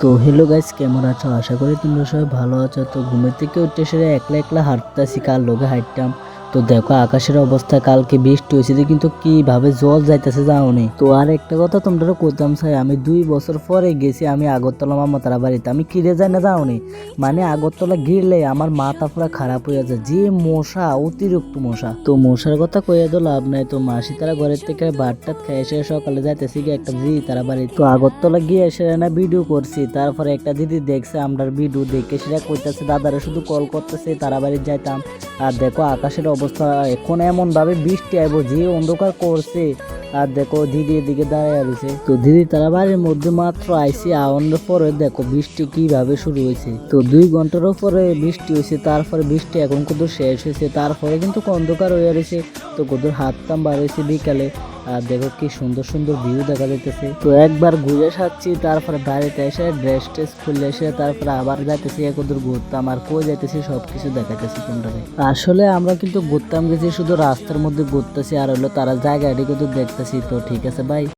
তো hello guys, কেমন আছো? আশা করি তোমরা সবাই ভালো আছো। তো ঘুমের থেকে উঠে সেরে একলা একলা হাঁটতেছি, কার লগে হাঁটতাম। তো দেখো আকাশের অবস্থা, কালকে বৃষ্টি হয়েছে কিন্তু কিভাবে জল যাইতেছে যাওনি। তো আর একটা কথা তোমরা কইতাম চাই, আমি 2 বছর পরে গেছি আমি আগরতলা মামাতারা বাড়িতে। আমি কিরে যাই না যাওনি, মানে আগরতলা গিরলে আমার মাথা পুরা খারাপ হয়ে যায়, যে মশা, অতিরিক্ত মশা। তো মশার কথা কইয়া তো লাভ নাই। তো মাসি তারা ঘরের থেকে ভাত টাত খেয়ে এসে সকালে যাইতেছি গিয়ে একটা দিদি তারা বাড়ি। তো আগরতলা গিয়ে এসে না ভিডিও করছি, তারপরে একটা দিদি দেখছে আমরা ভিডিও দেখে সেটা কইতেছে দাদারা শুধু কল করতেছে তারা বাড়ি যাইতাম। আর দেখো আকাশের অবস্থা, এখন এমন ভাবে বৃষ্টি আইব যে অন্ধকার করছে। আর দেখো দিদি এদিকে দাঁড়ায় রয়েছে। তো দিদি তারা বাড়ির মধ্যে মাত্র আইসি আওয়ানোর পরে দেখো বৃষ্টি কিভাবে শুরু হয়েছে। তো 2 ঘন্টারও পরে বৃষ্টি হয়েছে, তারপরে বৃষ্টি এখন কত শেষ হয়েছে, তারপরে কিন্তু অন্ধকার হয়ে রয়েছে। তো কত হাঁটতাম বার হয়েছে বিকালে। আর দেখো কি সুন্দর সুন্দর ভিউ দেখা যাইতেছে। তো একবার ঘুরে সাচ্ছি, তারপরে বাড়িতে এসে ড্রেস ট্রেস খুলে এসে তারপরে আবার যাইতেছি একদূর ঘুরতাম। আর কই যাইতেছি সবকিছু দেখাইতেছি তোমরা। আসলে আমরা কিন্তু ঘুরতাম গেছি, শুধু রাস্তার মধ্যে ঘুরতেছি আর হলো তারা জায়গাটি কিন্তু দেখতেছি। তো ঠিক আছে ভাই।